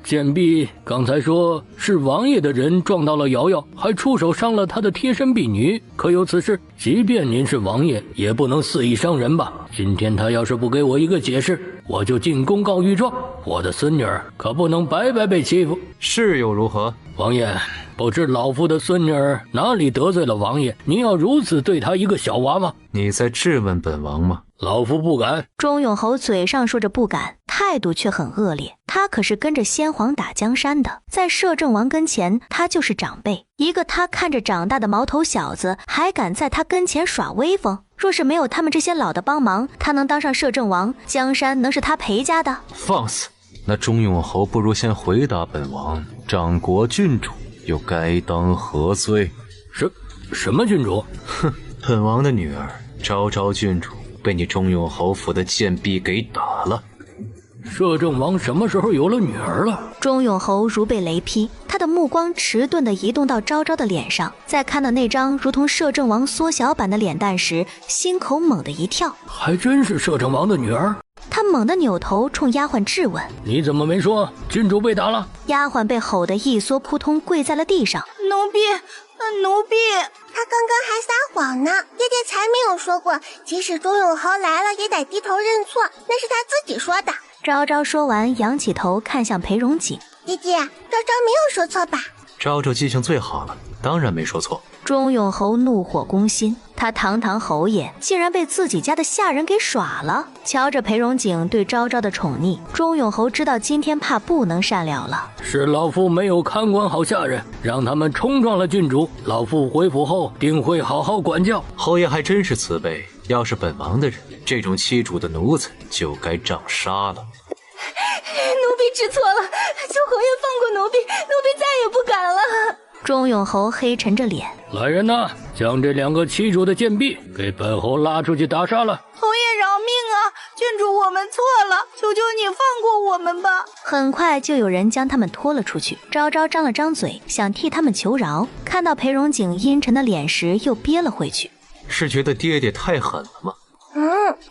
S6: 贱婢刚才说是王爷的人撞到了瑶瑶，还出手伤了他的贴身婢女，可有此事？即便您是王爷，也不能肆意伤人吧？今天他要是不给我一个解释，我就进宫告御状。我的孙女儿可不能白白被欺负。
S7: 是又如何？
S6: 王爷，不知老夫的孙女儿哪里得罪了王爷，您要如此对她一个小娃娃？
S7: 你在质问本王吗？
S6: 老夫不敢。
S5: 钟永侯嘴上说着不敢，态度却很恶劣。他可是跟着先皇打江山的，在摄政王跟前，他就是长辈。一个他看着长大的毛头小子，还敢在他跟前耍威风。若是没有他们这些老的帮忙，他能当上摄政王，江山能是他裴家的？
S7: 放肆！那钟永侯不如先回答本王，掌国郡主又该当何罪？
S6: 什么郡主？
S7: 哼，本王的女儿昭昭郡主被你钟永侯府的贱婢给打了。
S6: 摄政王什么时候有了女儿了？
S5: 钟永侯如被雷劈，他的目光迟钝地移动到昭昭的脸上，在看到那张如同摄政王缩小版的脸蛋时，心口猛地一跳。
S6: 还真是摄政王的女儿。
S5: 他猛地扭头冲丫鬟质问：
S6: 你怎么没说郡主被打了？
S5: 丫鬟被吼得一缩扑通跪在了地上。
S9: 奴婢
S4: 他刚刚还撒谎呢，爹爹才没有说过，即使钟永侯来了也得低头认错，那是他自己说的。
S5: 昭昭说完，仰起头看向裴荣景：
S4: 爹爹，昭昭没有说错吧？
S7: 昭昭记性最好了，当然没说错。
S5: 钟永侯怒火攻心，他堂堂侯爷竟然被自己家的下人给耍了。瞧着裴荣景对昭昭的宠溺，钟永侯知道今天怕不能善了了。
S6: 是老夫没有看管好下人，让他们冲撞了郡主，老夫回府后定会好好管教。
S7: 侯爷还真是慈悲，要是本王的人，这种欺主的奴才就该杖杀了。
S10: 奴婢知错了，求侯爷放过奴婢，奴婢再也不敢了。
S5: 钟永侯黑沉着脸：
S6: 来人呐，将这2个欺主的贱婢给本侯拉出去打杀了。
S9: 侯爷饶命啊！郡主，我们错了，求求你放过我们吧。
S5: 很快就有人将他们拖了出去。昭昭张了张嘴，想替他们求饶，看到裴荣景阴沉的脸时，又憋了回去。
S7: 是觉得爹爹太狠了吗？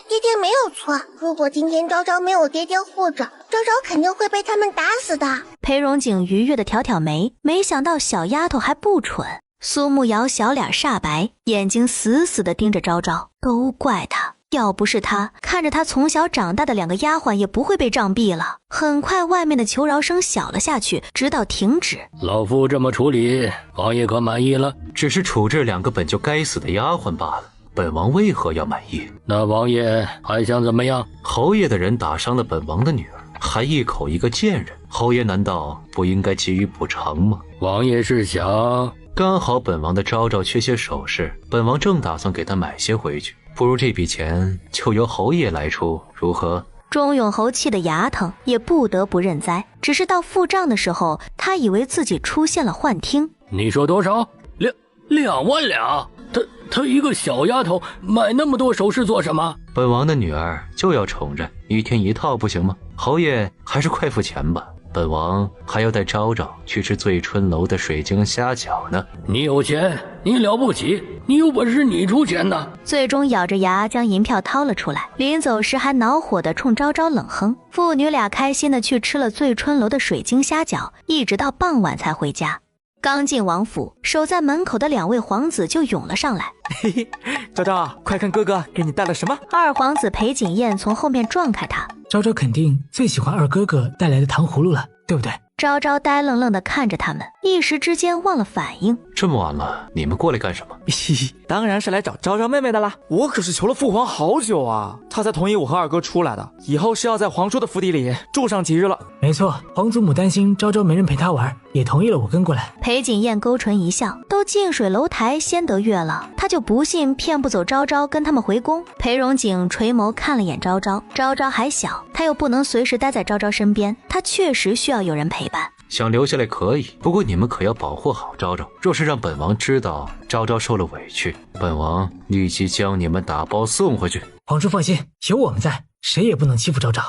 S4: 爹爹没有错，如果今天昭昭没有爹爹护着，昭昭肯定会被他们打死的。
S5: 裴荣景愉悦地挑挑眉，没想到小丫头还不蠢。苏慕瑶小脸煞白，眼睛死死地盯着昭昭，都怪他，要不是他，看着他从小长大的2个丫鬟也不会被杖毙了。很快外面的求饶声小了下去，直到停止。
S6: 老夫这么处理，王爷可满意了？
S7: 只是处置2个本就该死的丫鬟罢了，本王为何要满意？
S6: 那王爷还想怎么样？
S7: 侯爷的人打伤了本王的女儿，还一口一个贱人，侯爷难道不应该给予补偿吗？
S6: 王爷是想……
S7: 刚好本王的昭昭缺些首饰，本王正打算给他买些回去，不如这笔钱就由侯爷来出，如何？
S5: 钟永侯气得牙疼，也不得不认栽。只是到付账的时候，他以为自己出现了幻听。
S6: 你说多少？2万两？她一个小丫头买那么多首饰做什么？
S7: 本王的女儿就要宠着，1天1套不行吗？侯爷还是快付钱吧，本王还要带昭昭去吃醉春楼的水晶虾饺呢。
S6: 你有钱，你了不起，你有本事你出钱呢。
S5: 最终咬着牙将银票掏了出来，临走时还恼火地冲昭昭冷哼。父女俩开心地去吃了醉春楼的水晶虾饺，一直到傍晚才回家。刚进王府，守在门口的2位皇子就涌了上来。
S8: 嘿嘿，昭昭，快看哥哥给你带了什么。
S5: 2皇子裴景彦从后面撞开他。
S3: 昭昭肯定最喜欢2哥哥带来的糖葫芦了，对不对？
S5: 昭昭呆愣愣地看着他们，一时之间忘了反应。
S7: 这么晚了，你们过来干什么？
S8: 嘿嘿，当然是来找昭昭妹妹的啦。我可是求了父皇好久啊，他才同意我和2哥出来的。以后是要在皇叔的府邸里住上几日了。
S3: 没错，皇祖母担心昭昭没人陪她玩，也同意了我跟过来。
S5: 裴景彦勾唇一笑，都近水楼台先得月了，他就不信骗不走昭昭跟他们回宫。裴荣景垂眸看了眼昭昭，昭昭还小，他又不能随时待在昭昭身边，他确实需要有人陪伴。
S7: 想留下来可以，不过你们可要保护好昭昭。若是让本王知道昭昭受了委屈，本王立即将你们打包送回去。
S3: 皇叔放心，有我们在，谁也不能欺负昭昭。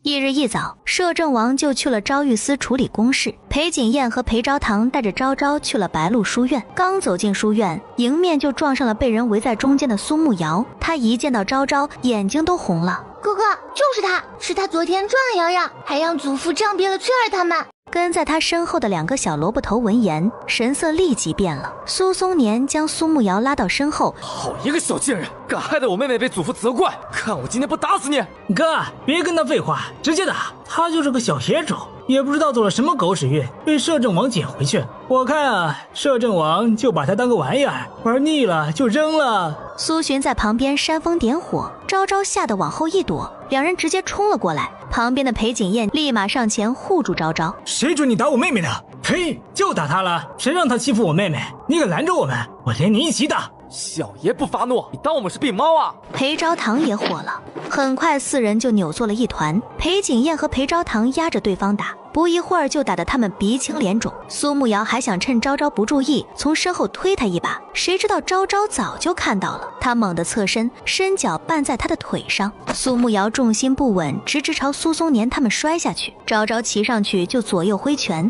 S5: 翌日一早，摄政王就去了昭御司处理公事，裴景彦和裴昭堂带着昭昭去了白鹿书院。刚走进书院，迎面就撞上了被人围在中间的苏慕瑶。他一见到昭昭，眼睛都红了。
S10: 哥哥，就是他，是他昨天撞了瑶瑶，还让祖父杖毙了翠儿他们。
S5: 跟在他身后的2个小萝卜头闻言，神色立即变了。苏松年将苏慕瑶拉到身后，
S8: 好一个小贱人，敢害得我妹妹被祖父责怪，看我今天不打死你！
S3: 哥，别跟他废话，直接打。他就是个小野种，也不知道走了什么狗屎运，被摄政王捡回去。我看啊，摄政王就把他当个玩意儿，玩腻了就扔了。
S5: 苏洵在旁边煽风点火，昭昭吓得往后一躲，两人直接冲了过来。旁边的裴景燕立马上前护住昭昭。
S3: 谁准你打我妹妹的？呸！就打他了，谁让他欺负我妹妹？你敢拦着我们，我连你一起打！
S8: 小爷不发怒，你当我们是病猫啊？
S5: 裴昭堂也火了，很快4人就扭作了一团。裴景燕和裴昭堂压着对方打，不一会儿就打得他们鼻青脸肿。苏慕瑶还想趁昭昭不注意从身后推他一把，谁知道昭昭早就看到了，他猛地侧身，伸脚绊在他的腿上。苏慕瑶重心不稳，直直朝苏松年他们摔下去。昭昭骑上去就左右挥拳。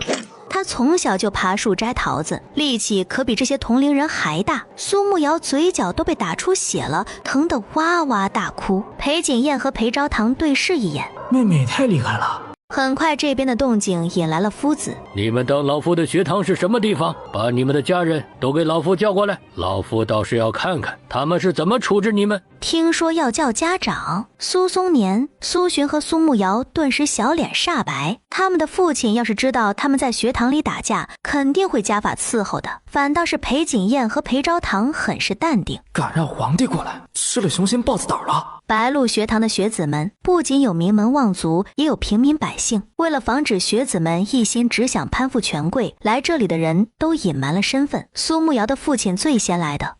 S5: 他从小就爬树摘桃子，力气可比这些同龄人还大。苏慕瑶嘴角都被打出血了，疼得哇哇大哭。裴景燕和裴昭堂对视一眼，
S3: 妹妹也太厉害了。
S5: 很快这边的动静引来了夫子。
S6: 你们当老夫的学堂是什么地方？把你们的家人都给老夫叫过来，老夫倒是要看看他们是怎么处置你们。
S5: 听说要叫家长，苏松年、苏洵和苏慕瑶顿时小脸煞白。他们的父亲要是知道他们在学堂里打架，肯定会家法伺候的。反倒是裴景燕和裴昭堂很是淡定。
S8: 敢让皇帝过来，吃了雄心豹子胆了。
S5: 白鹿学堂的学子们不仅有名门望族，也有平民百姓。为了防止学子们一心只想攀附权贵，来这里的人都隐瞒了身份。苏慕瑶的父亲最先来的。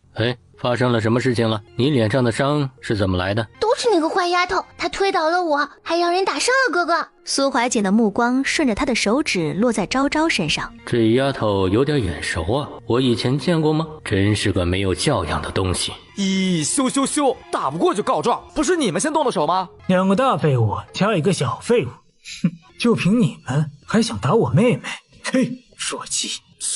S6: 发生了什么事情了？你脸上的伤是怎么来的？
S10: 都是那个坏丫头，她推倒了我，还让人打伤了哥哥。
S5: 苏怀瑾的目光顺着她的手指落在昭昭身上。
S6: 这丫头有点眼熟啊，我以前见过吗？真是个没有教养的东西。
S8: 咦，羞，打不过就告状，不是你们先动的手吗
S3: ？2个大废物加一个小废物，哼，就凭你们还想打我妹妹？嘿，弱鸡！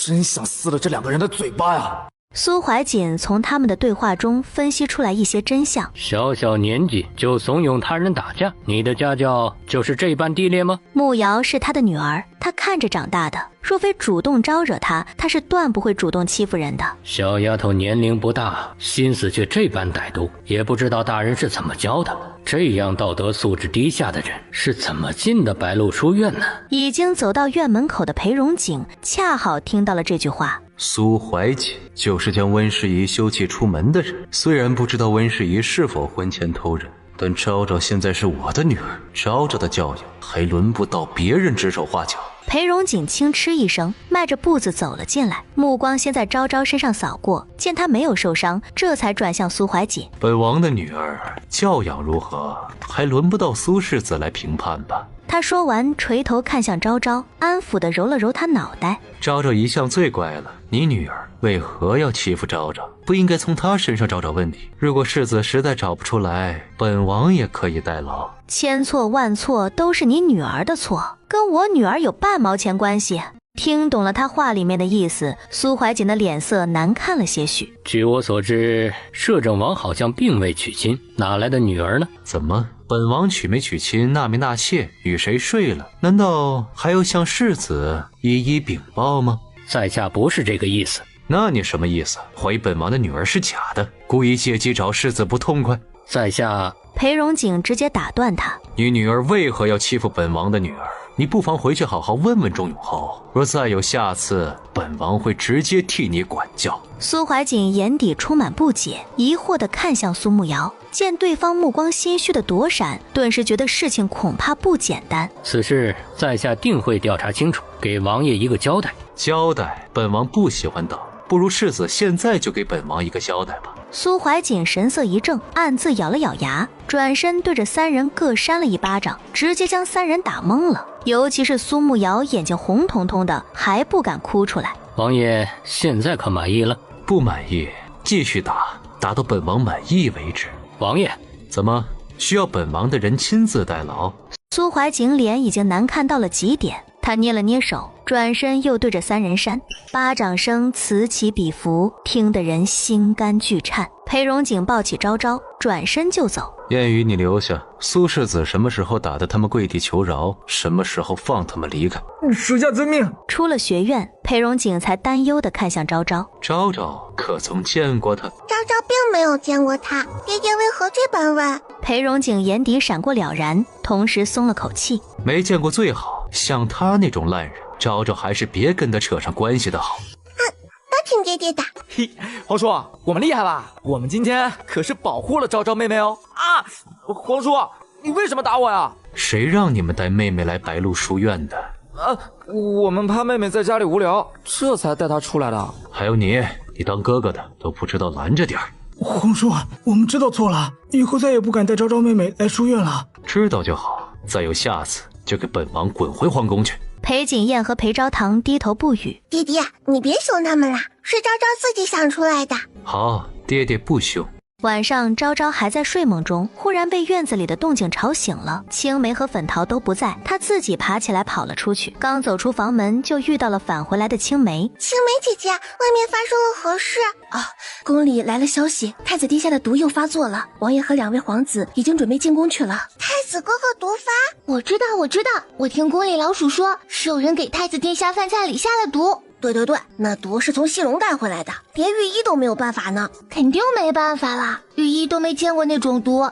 S8: 真想撕了这2个人的嘴巴呀！
S5: 苏怀瑾从他们的对话中分析出来一些真相。
S6: 小小年纪就怂恿他人打架，你的家教就是这般低劣吗？
S5: 慕瑶是他的女儿，他看着长大的，若非主动招惹他，他是断不会主动欺负人的。
S6: 小丫头年龄不大，心思却这般歹毒，也不知道大人是怎么教的。这样道德素质低下的人是怎么进的白鹿书院呢？
S5: 已经走到院门口的裴荣景恰好听到了这句话。
S7: 苏怀瑾就是将温世宜休弃出门的人，虽然不知道温世宜是否婚前偷人，但昭昭现在是我的女儿，昭昭的教养还轮不到别人指手画脚。
S5: 裴荣景轻嗤一声，迈着步子走了进来，目光先在昭昭身上扫过，见她没有受伤，这才转向苏怀瑾。
S7: 本王的女儿教养如何，还轮不到苏世子来评判吧。
S5: 他说完垂头看向昭昭，安抚地揉了揉她脑袋。
S7: 昭昭一向最乖了，你女儿为何要欺负昭昭？不应该从她身上找找问题。如果世子实在找不出来，本王也可以代劳。
S5: 千错万错都是你女儿的错，跟我女儿有半毛钱关系？听懂了他话里面的意思，苏怀瑾的脸色难看了些许。
S6: 据我所知，摄政王好像并未娶亲，哪来的女儿呢？
S7: 怎么，本王娶没娶亲，纳没纳妾，与谁睡了，难道还要向世子一一禀报吗？
S6: 在下不是这个意思。
S7: 那你什么意思？怀疑本王的女儿是假的，故意借机找世子不痛快？
S6: 在下……
S5: 裴荣景直接打断他。
S7: 你女儿为何要欺负本王的女儿？你不妨回去好好问问钟永侯，若再有下次，本王会直接替你管教。
S5: 苏怀瑾眼底充满不解，疑惑地看向苏慕瑶，见对方目光心虚的躲闪，顿时觉得事情恐怕不简单。
S6: 此事在下定会调查清楚，给王爷一个交代。
S7: 交代？本王不喜欢等，不如世子现在就给本王一个交代吧。
S5: 苏怀瑾神色一正，暗自咬了咬牙，转身对着3人各扇了一巴掌，直接将3人打懵了。尤其是苏慕瑶眼睛红彤彤的，还不敢哭出来。
S6: 王爷现在可满意了？
S7: 不满意，继续打，打到本王满意为止。
S6: 王爷，
S7: 怎么需要本王的人亲自代劳？
S5: 苏怀瑾脸已经难看到了极点，他捏了捏手，转身又对着3人扇，巴掌声此起彼伏，听得人心肝俱颤。裴荣景抱起昭昭，转身就走。
S7: 燕羽，你留下。苏世子什么时候打得他们跪地求饶，什么时候放他们离开。
S3: 属下遵命。
S5: 出了学院，裴荣景才担忧地看向昭昭。
S7: 昭昭可曾见过他？
S4: 昭昭并没有见过他，爹爹为何这般问？
S5: 裴荣景眼底闪过了然，同时松了口气。
S7: 没见过最好，像他那种烂人，昭昭还是别跟他扯上关系的好。
S4: 都听爹爹的。
S8: 嘿，皇叔，我们厉害吧？我们今天可是保护了昭昭妹妹哦。啊，皇叔，你为什么打我呀？
S7: 谁让你们带妹妹来白鹿书院的？
S8: 我们怕妹妹在家里无聊，这才带她出来的。
S7: 还有你当哥哥的都不知道拦着点儿。
S3: 皇叔，我们知道错了，以后再也不敢带昭昭妹妹来书院了。
S7: 知道就好，再有下次就给本王滚回皇宫去。
S5: 裴景彦和裴昭堂低头不语。
S4: 爹爹，你别凶他们了，是昭昭自己想出来的。
S7: 好，爹爹不凶。
S5: 晚上，昭昭还在睡梦中，忽然被院子里的动静吵醒了。青梅和粉桃都不在，她自己爬起来跑了出去。刚走出房门，就遇到了返回来的青梅。
S4: 青梅姐姐，外面发生了何事？
S10: 宫里来了消息，太子殿下的毒又发作了，王爷和2位皇子已经准备进宫去了。
S4: 太子哥哥毒发？
S10: 我知道，我听宫里老鼠说，是有人给太子殿下饭菜里下了毒。
S4: 对，那毒是从西戎带回来的，连御医都没有办法呢。
S10: 肯定没办法啦，御医都没见过那种毒。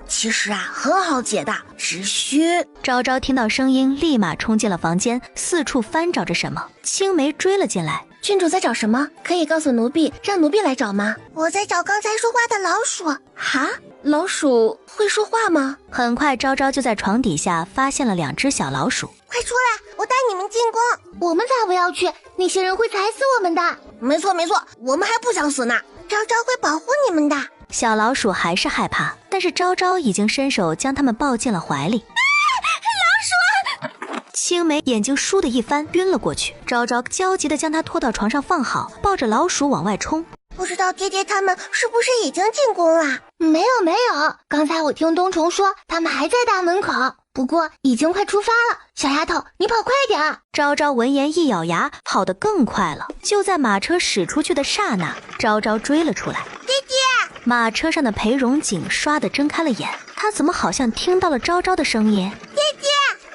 S4: 其实很好解的，只需……
S5: 昭昭听到声音，立马冲进了房间，四处翻找着什么。青梅追了进来。
S10: 郡主在找什么？可以告诉奴婢，让奴婢来找吗？
S4: 我在找刚才说话的老鼠。
S10: 哈？老鼠会说话吗？
S5: 很快，昭昭就在床底下发现了2只小老鼠。
S4: 快出来，我带你们进宫。
S10: 我们才不要去，那些人会踩死我们的。
S4: 没错，我们还不想死呢。昭昭会保护你们的。
S5: 小老鼠还是害怕，但是昭昭已经伸手将它们抱进了怀里。
S4: 老鼠！
S5: 青梅眼睛倏地一翻，晕了过去。昭昭焦急地将她拖到床上放好，抱着老鼠往外冲。
S4: 不知道爹爹他们是不是已经进宫了？
S10: 没有，刚才我听东虫说他们还在大门口，不过已经快出发了。小丫头，你跑快点！
S5: 昭昭闻言一咬牙，跑得更快了。就在马车驶出去的刹那，昭昭追了出来。
S4: 爹爹！
S5: 马车上的裴荣景唰地睁开了眼，他怎么好像听到了昭昭的声音？
S4: 爹爹！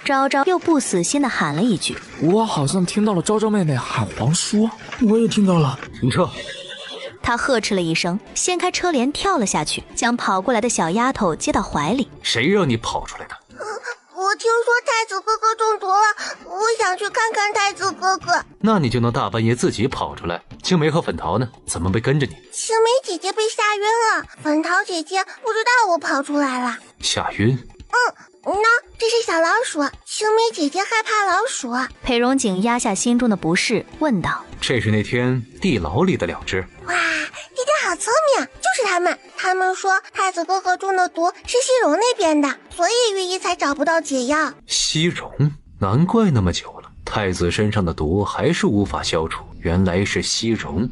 S5: 昭昭又不死心地喊了一句：
S8: 我好像听到了昭昭妹妹喊皇叔。
S3: 我也听到了。
S7: 停车！
S5: 他呵斥了一声，掀开车帘跳了下去，将跑过来的小丫头接到怀里。
S7: 谁让你跑出来的？
S4: 我听说太子哥哥中毒了，我想去看看太子哥哥。
S7: 那你就能大半夜自己跑出来。青梅和粉桃呢？怎么没跟着你？
S4: 青梅姐姐被吓晕了，粉桃姐姐不知道我跑出来了。
S7: 吓晕？
S4: 这是小老鼠，青梅姐姐害怕老鼠。
S5: 裴荣景压下心中的不适，问道：
S7: 这是那天地牢里的2只。
S4: 哇，爹爹好聪明，就是他们。他们说太子哥哥中的毒是西戎那边的，所以御医才找不到解药。
S7: 西戎？难怪那么久了，太子身上的毒还是无法消除，原来是西戎。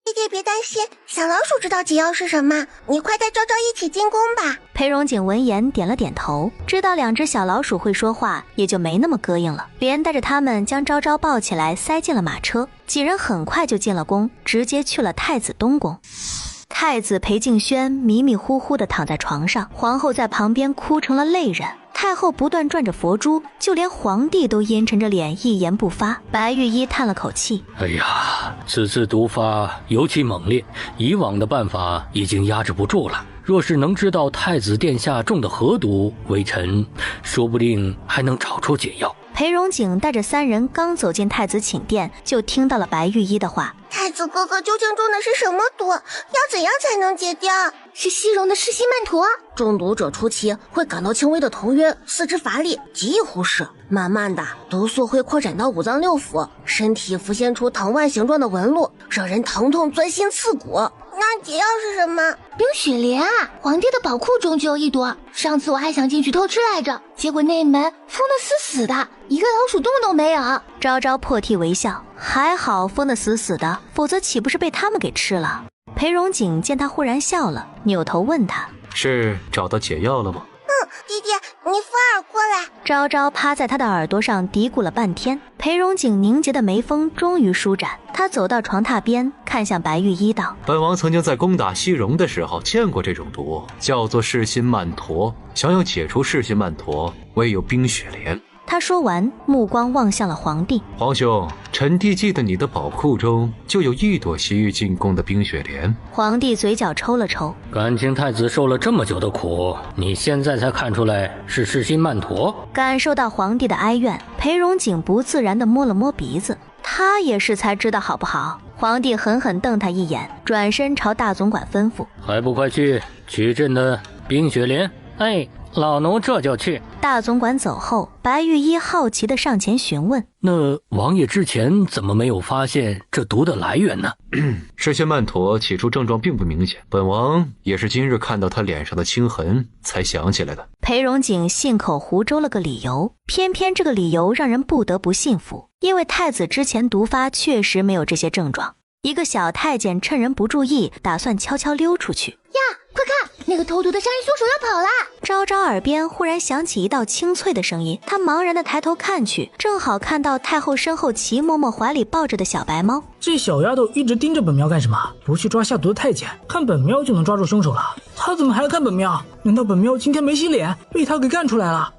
S4: 爹爹别担心，小老鼠知道解药是什么，你快带昭昭一起进宫吧。
S5: 裴荣景闻言点了点头，知道2只小老鼠会说话，也就没那么膈应了，连带着他们将昭昭抱起来塞进了马车。几人很快就进了宫，直接去了太子东宫。太子裴敬轩迷迷糊糊地躺在床上，皇后在旁边哭成了泪人。太后不断转着佛珠，就连皇帝都阴沉着脸一言不发。白玉一叹了口气：
S6: 哎呀，此次毒发尤其猛烈，以往的办法已经压制不住了。若是能知道太子殿下中的何毒，微臣说不定还能找出解药。
S5: 裴荣景带着3人刚走进太子寝殿，就听到了白玉一的话：
S4: 太子哥哥究竟中的是什么毒？要怎样才能解掉？
S10: 是西戎的噬心曼陀。
S11: 中毒者初期会感到轻微的头晕、四肢乏力，极易忽视。慢慢的，毒素会扩展到5脏6腑，身体浮现出藤蔓形状的纹路，让人疼痛钻心刺骨。
S4: 那解药是什么？
S10: 冰雪莲啊，皇帝的宝库中就有一朵。上次我还想进去偷吃来着，结果那门封得死死的，一个老鼠洞都没有。
S5: 昭昭破涕为笑，还好封得死死的，否则岂不是被他们给吃了？裴荣景见他忽然笑了，扭头问他：
S7: 是找到解药了吗？
S4: 爹爹，你扶耳过来。
S5: 昭昭趴在他的耳朵上嘀咕了半天，裴荣景凝结的眉峰终于舒展。他走到床榻边，看向白玉一道：
S7: 本王曾经在攻打西戎的时候见过这种毒，叫做噬心曼陀。想要解除噬心曼陀，唯有冰雪莲。
S5: 他说完，目光望向了皇帝。
S7: 皇兄，臣弟记得你的宝库中就有一朵西域进贡的冰雪莲。
S5: 皇帝嘴角抽了抽，
S6: 感情太子受了这么久的苦，你现在才看出来是噬心曼陀？
S5: 感受到皇帝的哀怨，裴荣景不自然地摸了摸鼻子。他也是才知道好不好？皇帝狠狠瞪他一眼，转身朝大总管吩咐：
S6: 还不快去取朕的冰雪莲？哎，老奴这就去。
S5: 大总管走后，白玉一好奇地上前询问：
S6: 那王爷之前怎么没有发现这毒的来源呢？
S7: 噬心曼陀起初症状并不明显，本王也是今日看到他脸上的青痕才想起来的。
S5: 裴荣景信口胡诌了个理由，偏偏这个理由让人不得不信服，因为太子之前毒发确实没有这些症状。一个小太监趁人不注意，打算悄悄溜出去。
S10: 呀，快看，那个偷毒的杀人凶手要跑啦！
S5: 昭昭耳边忽然响起一道清脆的声音，他茫然地抬头看去，正好看到太后身后齐嬷嬷怀里抱着的小白猫。
S3: 这小丫头一直盯着本庙干什么？不去抓下毒的太监，看本庙就能抓住凶手了。她怎么还看本庙？难道本庙今天没洗脸，被她给干出来了？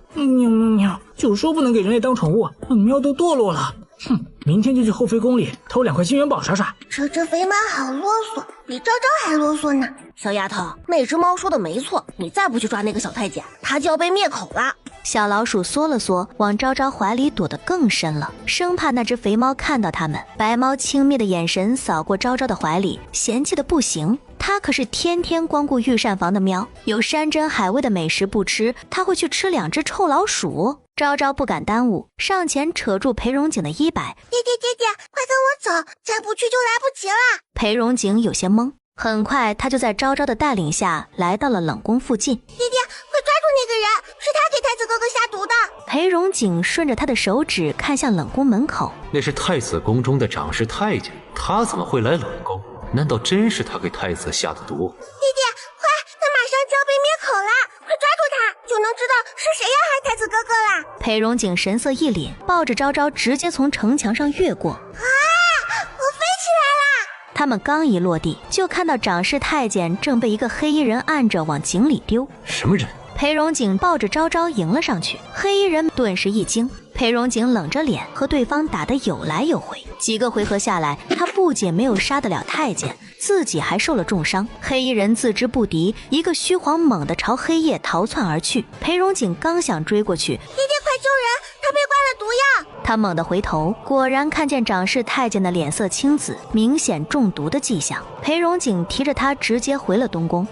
S3: 就说不能给人类当宠物，本庙都堕落了。哼，明天就去后妃宫里偷2块金元宝耍耍。
S4: 这只肥猫好啰嗦，比昭昭还啰嗦呢。
S11: 小丫头，那只猫说的没错，你再不去抓那个小太监，他就要被灭口了。
S5: 小老鼠缩了缩，往昭昭怀里躲得更深了，生怕那只肥猫看到它们。白猫轻蔑的眼神扫过昭昭的怀里，嫌弃的不行。它可是天天光顾御膳房的喵，有山珍海味的美食不吃，它会去吃2只臭老鼠。昭昭不敢耽误，上前扯住裴荣景的衣摆：
S4: 爹，快跟我走，再不去就来不及了。
S5: 裴荣景有些懵，很快他就在昭昭的带领下来到了冷宫附近。
S4: 爹，快抓住那个人，是他给太子哥哥下毒的。
S5: 裴荣景顺着他的手指看向冷宫门口，
S7: 那是太子宫中的长侍太监，他怎么会来冷宫？难道真是他给太子下的毒？
S4: 爹，快，他马上就要被灭口了，快抓住他，就能知道是谁要害太子哥哥啦。
S5: 裴荣景神色一凛，抱着昭昭直接从城墙上越过。
S4: 我飞起来啦！
S5: 他们刚一落地，就看到长侍太监正被一个黑衣人按着往井里丢。
S7: 什么人？
S5: 裴荣景抱着昭昭迎了上去，黑衣人顿时一惊。裴荣景冷着脸和对方打得有来有回，几个回合下来，他不仅没有杀得了太监，自己还受了重伤。黑衣人自知不敌，一个虚晃猛地朝黑夜逃窜而去。裴荣景刚想追过去，
S4: 爹，快救人，他被灌了毒药。
S5: 他猛地回头，果然看见长侍太监的脸色青紫，明显中毒的迹象。裴荣景提着他直接回了东宫。